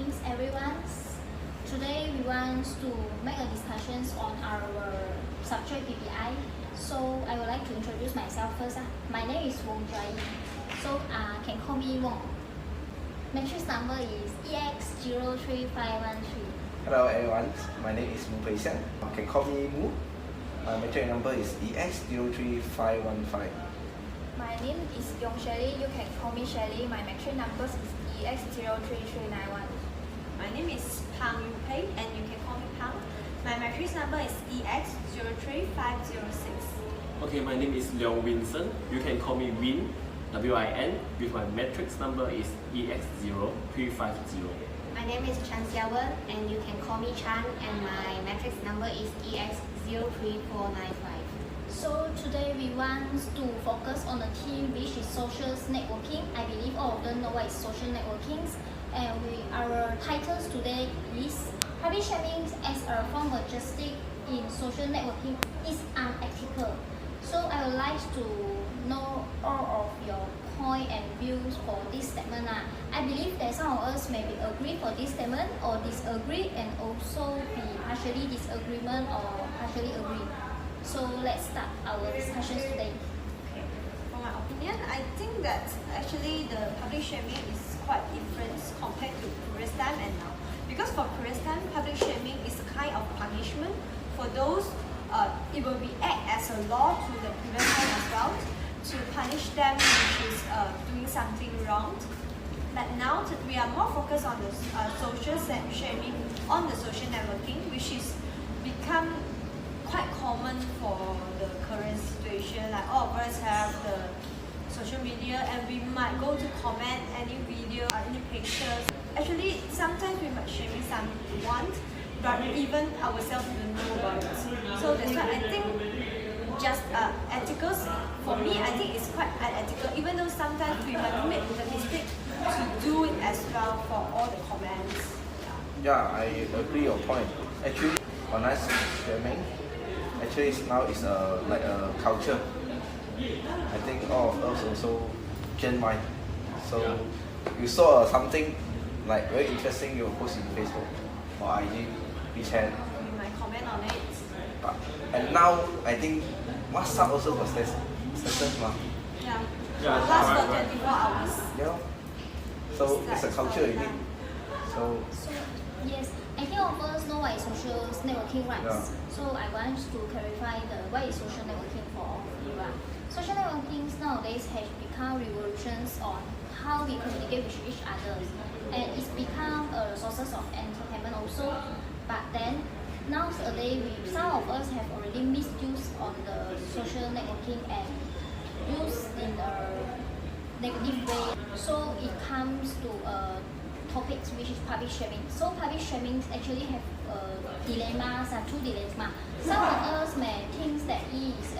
Greetings everyone. Today we want to make a discussion on our subject PPI. So I would like to introduce myself first. My name is Wong Jai. So can call me Wong. Matrix number is EX03513. Hello everyone, my name is Mu Pei Xiang. You can call me Mu. My matrix number is EX03515. My name is Yong Shirley. You can call me Shirley. My matrix number is EX03391. My name is Pang Yu Pei and you can call me Pang. My matrix number is EX03506. Okay, my name is Leong Vincent. You can call me Win, W-I-N, with my matrix number is EX0350. My name is Chan Xiaowen and you can call me Chan and my matrix number is EX03495. So today we want to focus on the theme which is social networking. I believe all of them know what is social networking. And our titles today is Public Shaming as a form of justice in social networking is unethical. So I would like to know all of your point and views for this statement. I believe that some of us may be agree for this statement or disagree and also be partially disagreement or partially agree. So let's start our discussions today. For my opinion, I think that actually the public shaming is quite different compared to previous time and now. Because for previous time, public shaming is a kind of punishment for those, it will be act as a law to the previous time as well to punish them which is doing something wrong. But now we are more focused on the social shaming on the social networking, which is become quite common for the current situation. Like all of us have the social media and we might go to comment any video or any pictures. Actually, sometimes we might shame someone, but even ourselves don't know about it. So that's why I think just ethical, for me, I think it's quite unethical, even though sometimes we might make the mistake to do it as well for all the comments. Yeah, I agree your point. Actually, online shaming, actually now is like a culture. I think all of us also Gen Y. So you saw something like very interesting, you post in Facebook or IG, WeChat. We might comment on it. And now I think WhatsApp also was this. Yeah. Yeah, Last for right. 24 hours. Yeah. So it's a culture again. So Yes, I think all of us know what is social networking, right? Yeah. So I want to clarify what is social networking for all of you. Social networking nowadays has become revolutions on how we communicate with each other, and it's become a sources of entertainment also. But then nowadays, some of us have already misused on the social networking and used in a negative way. So it comes to topics which is public shaming. So public shaming actually have dilemmas, two dilemmas. Some of us may think that it is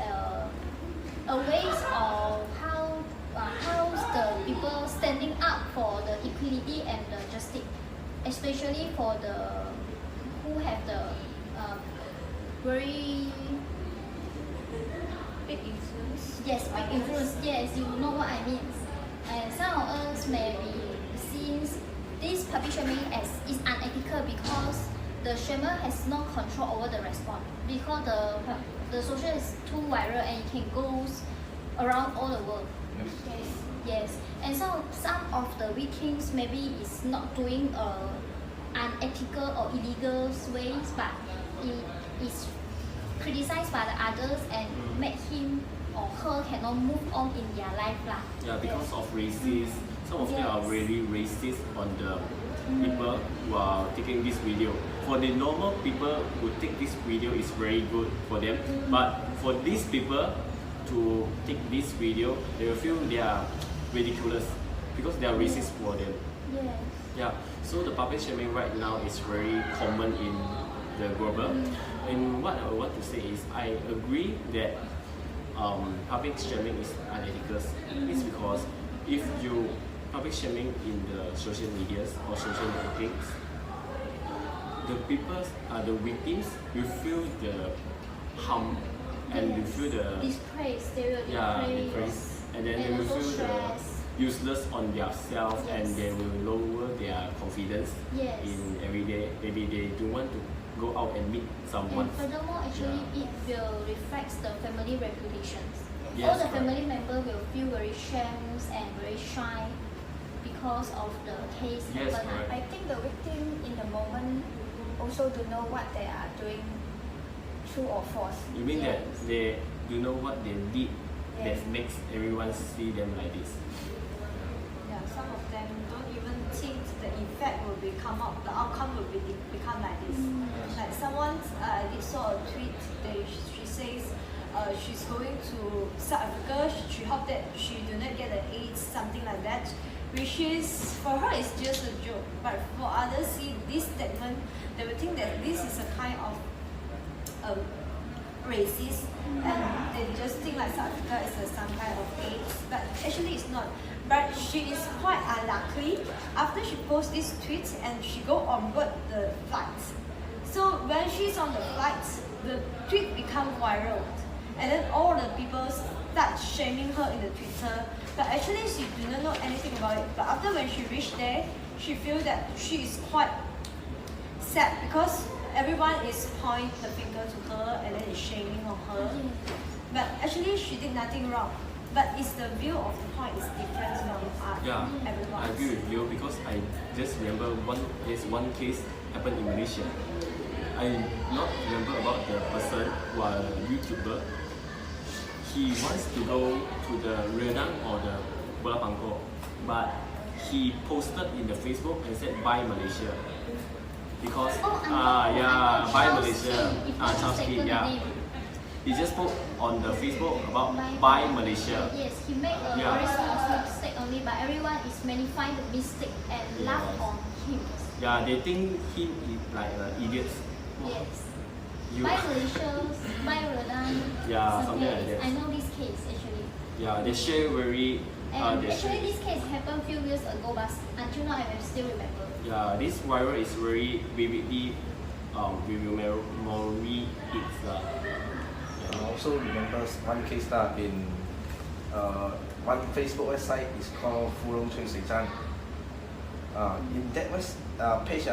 a waste of how's the people standing up for the equality and the justice, especially for the who have the very Big influence. yes big influence. Yes, you know what I mean. And some of us may be seems this public shaming as is unethical because the shamer has no control over the response because the social is too viral and it can go around all the world. Yes, and so some of the victims maybe is not doing unethical or illegal ways, but it is criticized by the others and make him or her cannot move on in their life lah. Yeah, because of racist, some of them are really racist on the people who are taking this video. For the normal people who take this video is very good for them, but for these people to take this video, they will feel they are ridiculous because they are racist for them. Yes. Yeah, so the public shaming right now is very common in the global. And what I want to say is I agree that public shaming is unethical. It's because if you public shaming in the social medias or social networking, the people the victims will feel the harm and you feel the dispraise, they will yeah dispraise, depressed, and then and they will also feel stress. useless on themselves and Yes. they will lower their confidence Yes. in every day. Maybe they don't want to go out and meet someone. And furthermore, actually, it will reflect the family reputations. Yes, All the correct. family members will feel very shamed and very shy because of the case Yes, happen. correct. I think the victim in the moment also don't know what they are doing, true or false. You mean that Yes. they do know what they did that Yes. makes everyone see them like this? Yeah, some of them don't even think the effect will become out, the outcome will become like this. Like someone, I did saw a tweet. She says she's going to South Africa. She hoped that she do not get the AIDS, something like that. Which is for her is just a joke, but for others see this statement, they will think that this is a kind of racist, and they just think like South Africa is some kind of AIDS, but actually it's not. But she is quite unlucky after she posts this tweet and she go on board the flight. So when she's on the flight, the tweet become viral, and then all the people start shaming her in the Twitter. But actually she do not know anything about it. But after when she reached there, she feel that she is quite sad because everyone is pointing the finger to her and then is shaming on her. But actually she did nothing wrong. But it's the view of the point is different from Yeah, everyone. I agree with you because I just remember there's one case happened in Malaysia. I not remember about the person who are a YouTuber. He wants to go to the Renang or the Kuala Bangkok, but he posted in the Facebook and said bye Malaysia because yeah, bye Malaysia, Charles Pitt, yeah. He just put on the Facebook about bye Malaysia. Yes, he made a Yeah. very small mistake only, but everyone is magnifying the mistake and laugh Yes. on him. Yeah, they think him is like an idiot. Yes. You, By Malaysia, by Rodan. Yeah, something like that. I know this case actually. yeah, they share very. And They actually, share, this case happened few years ago, but until now I still remember. yeah, this viral is very vividly, memory it's I also remember one case in one Facebook website is called Furong Chui Sui Zhan. In that page,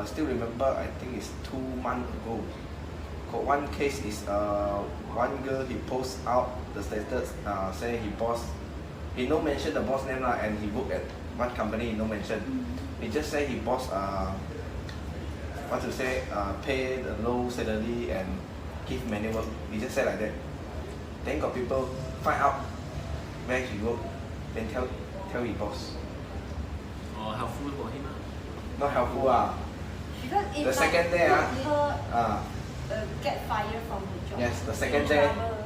still remember, I think it's 2 months ago. Got one case is one girl, he posts out the status saying he no mention the boss name and he work at one company, he no mention. He just say he boss pay the low salary and give many work. He just say like that. Then got people find out where he work, then tell his boss. helpful for him. Not helpful Because it The second day, make her uh, get fired from the job. yes, the second In day trouble.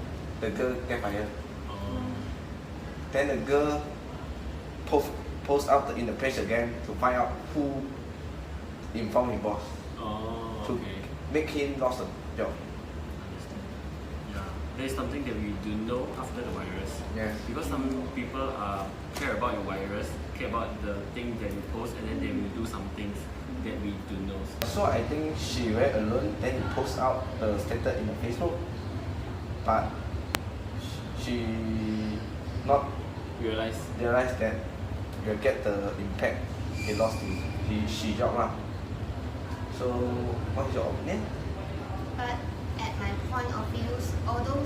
the girl get fired. Oh. Then the girl post out in the page again to find out who informed his boss Oh, to okay. make him lost the job. Understand. Yeah, there is something that we do know after the virus. Yes. Because some people care about your virus, care about the thing that you post, and then they will do some things that we do know. So I think she very alone. Then he post out the status in the Facebook, but she not Realize. realize that you get the impact. He lost she job lah. So what is your opinion? But at my point of view, although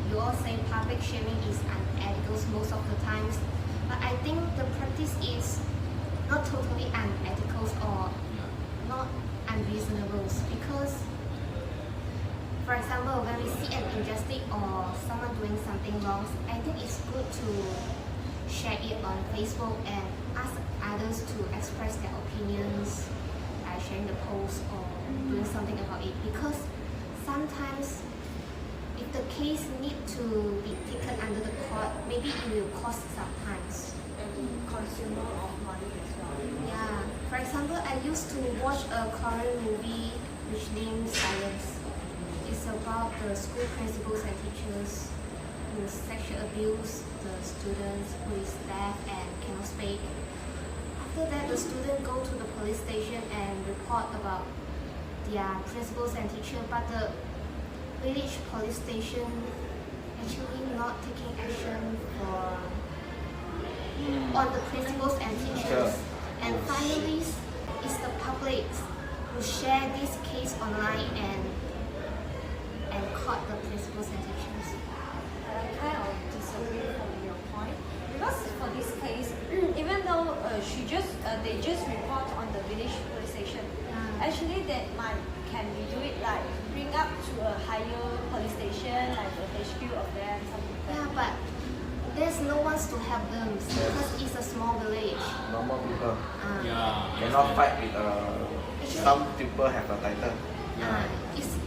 you all say public shaming is unethical most of the times, but I think the practice is not totally unethical or Yeah. not unreasonable because, for example, when we see an injustice or someone doing something wrong, I think it's good to share it on Facebook and ask others to express their opinions by sharing the post or doing something about it, because sometimes if the case need to be taken under the court, maybe it will cost sometimes. Consumer of money as well. Yeah, for example, I used to watch a Korean movie which named Silence. It's about the school principals and teachers who sexually abuse the students who is deaf and cannot speak. After that, the student go to the police station and report about their principals and teachers, but the village police station actually not taking action for on the principals and teachers. Sure. And finally, it's the public who share this case online and caught the principals and teachers. I kind of disagree from your point because for this case, even though they just report on the village police station, actually that can we do it like bring up to a higher police station like the HQ of them, something like Yeah, that. but there's no one to help them because it's a small village. Normal people Yeah. cannot fight with some people have a title.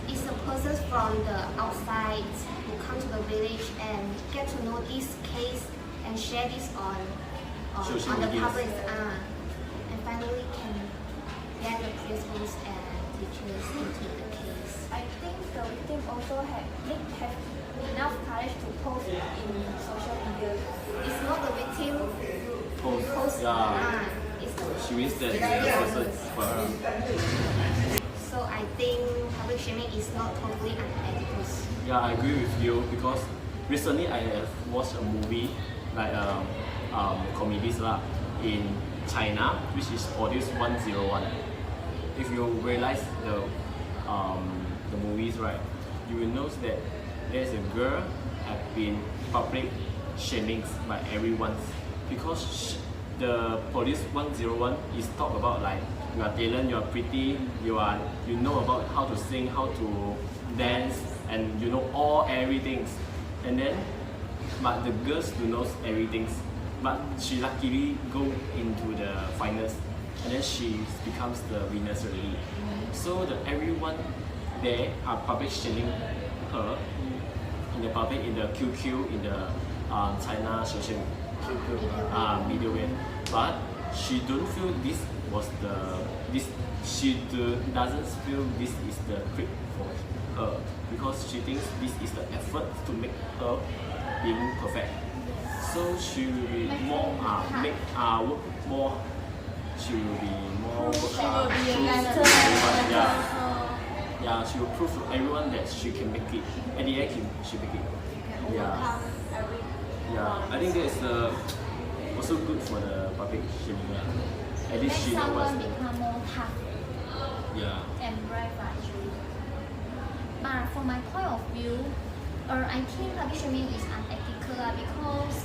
It's a person from the outside who come to the village and get to know this case and share this on Social the medias. public and finally can get the principals and teachers into the case. I think the victim also have enough courage to post in social media. It's not the victim who posts. Yeah. It's the She means that the person for her. So I think public shaming is not totally unethical. Yeah, I agree with you because recently I have watched a movie like comedies lah in China, which is produced 101. If you realize the movies, right, you will notice that there's a girl have been public shaming by everyone because the police 101 is talk about like you are talent, you are pretty, you know about how to sing, how to dance, and you know everything. And then, but the girls do know everything. But she luckily go into the finals, and then she becomes the winner already. So everyone there are public shaming her in the public, in the QQ, in the China social media way. But she don't feel this was doesn't feel this is the trick for her because she thinks this is the effort to make her being perfect. So she will be more work more. She will be more She will be a prove better to everyone, person. yeah, she will prove to everyone that she can make it. At the end, she make it. Can Yeah. overcome every Yeah, I think that is also good for the public shaming. At least Make she knows someone what's become more tough yeah. and brave actually. But from my point of view, I think public shaming is unethical because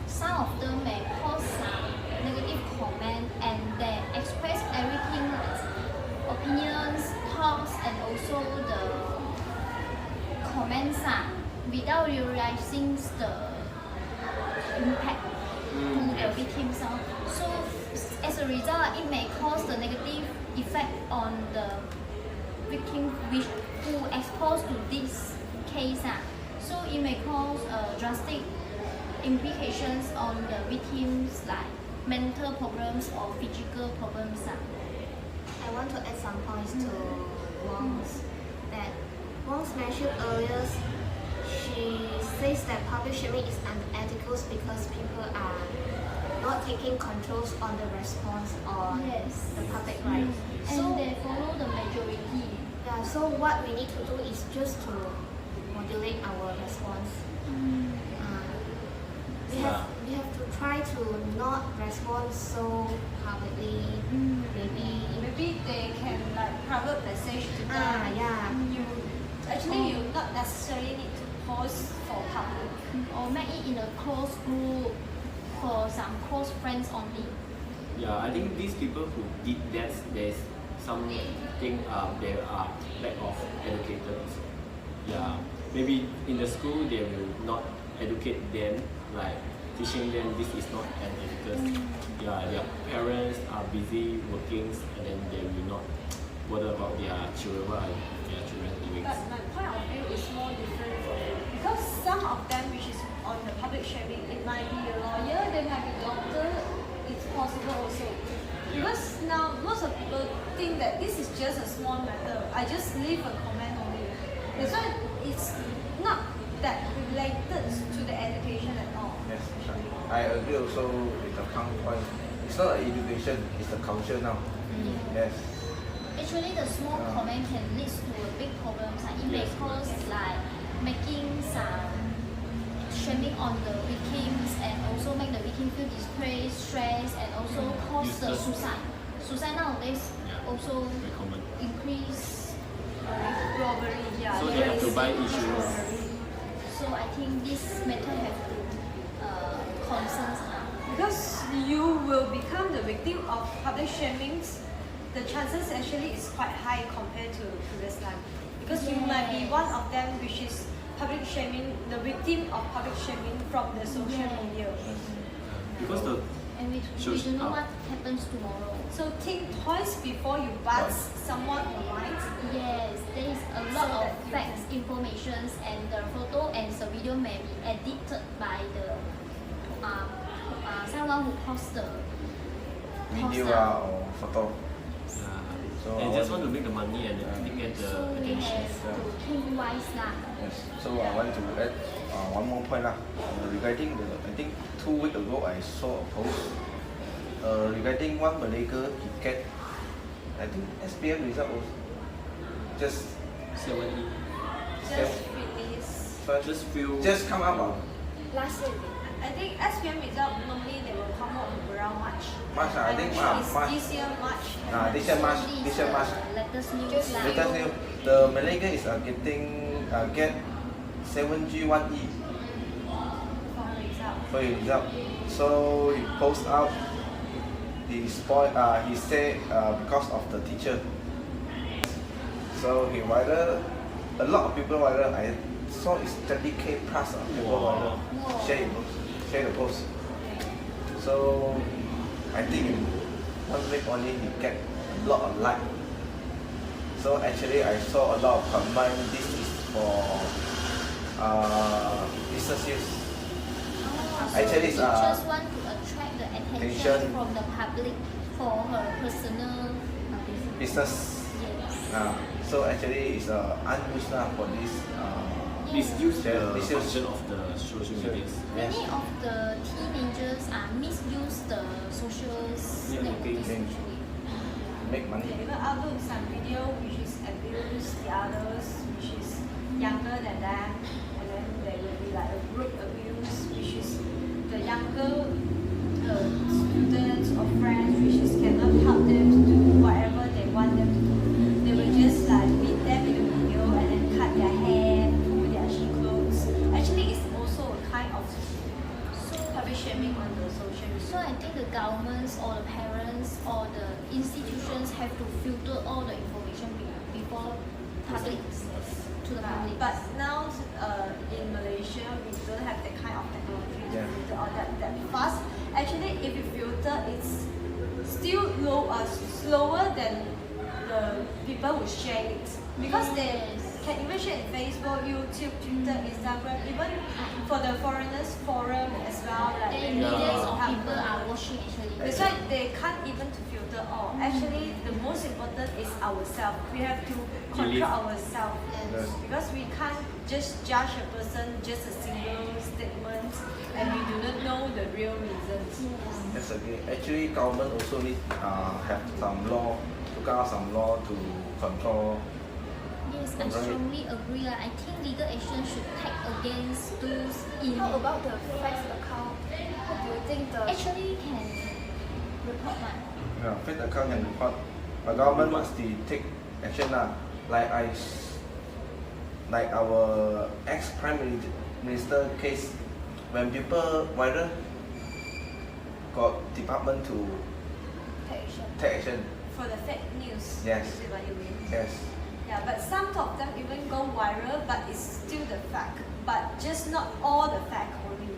some of them may post some negative comment and they express everything like opinions, thoughts, and also the comments without realizing the impact to the victims. So as a result, it may cause the negative effect on the victim who exposed to this case. So it may cause drastic implications on the victims like mental problems or physical problems. I want to add some points to Wong's that Wong's mentioned earlier. She says that public shaming is unethical because people are not taking controls on the response on Yes. the public right. And So they follow the majority. yeah, so what we need to do is just to modulate our response. We have to try to not respond so publicly. maybe they can like private message to them. Yeah. You not necessarily need to post for public. Or make it in a close group for some close friends only. Yeah, I think these people who did that, there's something they are lack of educated. Yeah, maybe in the school they will not educate them, like teaching them this is not an ethical. Yeah, their parents are busy working and then they will not bother about their children, what are their children doing. But my point of view is more different because some of them which is on the public shaming, it might be a lawyer, they might be a doctor, it's possible also. Because now most of people think that this is just a small matter. I just leave a comment only. That's why it's not that related to the education at all. Yes, that's right. I agree also with the point. It's not an education, it's a culture now. Yes. Actually, the small comment can lead to a big problem. It may Yes. cause like making some shaming on the victims and also make the victim feel disgraced, stressed, and also cause the Useless. suicide. Suicide nowadays Yeah. also Very common. increase. Robbery, yeah. So they have to buy insurance. So I think this matter have to concerns now. Because you will become the victim of public shamings, the chances actually is quite high compared to previous time. Because you might be one of them which is public shaming, the victim of public shaming from the social media. Because the And we Shows don't know up. what happens tomorrow. So think twice before you buzz someone online. Yes, there is a lot of facts, informations, and the photo and the video may be edited by the someone who posts the Video post or photo. So they I just want want to make the money and then they get the So we attention. have to think wise lah. Yes. So I want to add one more point lah. Regarding the, I think 2 weeks ago I saw a post regarding one Malay girl, he get, I think SPM result was just 70. Just release. Just feel. just come up Last year, I think SPM result normally they will come out around March. March I think It's March. this year March. This year March. So This year March. latest news lah. Latest news, the Malay girl is getting get 7G1E For result. for his result. So he post out. He spoil. He said because of the teacher. So he viral. A lot of people viral. I saw it's 30K plus of people viral. Share the post. So I think in 1 week only he get a lot of like. So actually I saw a lot of comment. This is for business use. Actually, it's, teachers want to attract the attention attention. from the public for her personal Business. Yes. So actually it's unused now for this. Misuse the Misuse. function of the social media. Many of the teenagers misuse the social Networking. networking actually. Make money. They even upload some video which is abuse the others which is younger than them, and then there will be like a group abuse which is the younger students or friends which is cannot help them to do whatever they want them to do. They will just like meet them in the video and then cut their hair, pull their cheek clothes. Actually, it's also a kind of public shaming on the social media. So I think the governments or the parents or the institutions have to filter all the information before public to the public. But now in Malaysia, we don't have that kind of technology to Yeah. filter all that fast. Actually, if you filter, it's still slower than the people who share it. Because they can even share in Facebook, YouTube, Twitter, Instagram, even for the foreigners forum as well. Like Then they millions of have people are watching actually. That's why they can't even to filter all. Actually, the most important is ourselves. We have to Believe. control ourselves. Yes. Because we can't just judge a person just a single statement and we do not know the real reasons. That's okay. Actually, government also need have some law to come out some law to control. Yes, I Right. strongly agree. I think legal action should take against those in. How about the fake account? Do you think the Actually can report one. Yeah, fake account can report. But government must take action lah. Like our ex-prime minister case, when people viral, got department to take action. For the fake news. Yes. Is it what you mean? Yes. Yeah, but some of them even go viral, but it's still the fact. But just not all the fact only.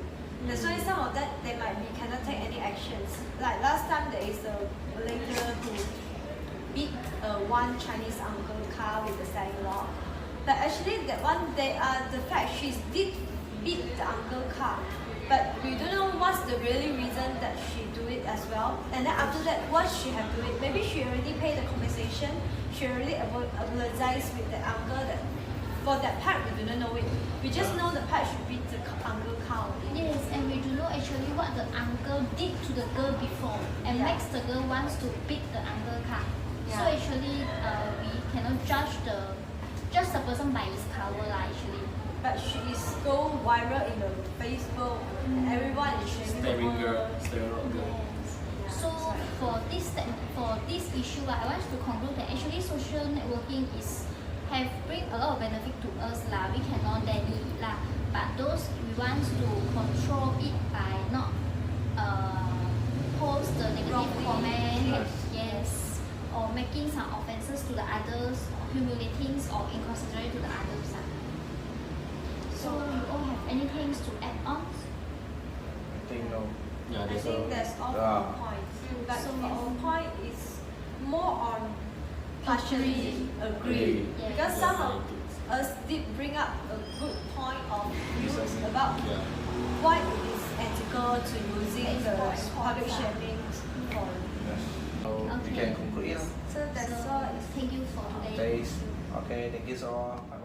That's why some of that they might be cannot take any actions. Like last time there is a Malaysian who beat one Chinese uncle car with a selling lock. But actually that one they are the fact she did beat the uncle car. But we don't know what's the really reason that she do it as well. And then after that, what she have to do it? Maybe she already paid the compensation. She already apologized with the uncle that for that part we do not know it. We just know the part she beat the uncle car. Yes, and we do know actually what the uncle did to the girl before and Yeah. makes the girl wants to beat the uncle car. So Yeah. actually we cannot judge the person by his cover lah actually. but she is so viral in the Facebook. Everyone is sharing her. Steroid girl. So for this issue, I want to conclude that actually social networking have bring a lot of benefit to us lah. We cannot deny it lah. But those we want to control it by not post the negative comment, yes, or making some offenses to the others, or humiliating or inconsiderate to the others lah. So you all have anything to add on? I think no. Yeah, I there's think that's all for our point. But So for our point is more on partially agree. Yeah. Because some of us did bring up a good point of views about why it is ethical to using the public shaming for. Yes. So we Okay. can conclude it. So that's So all. thank you for today. Okay, thank you so much.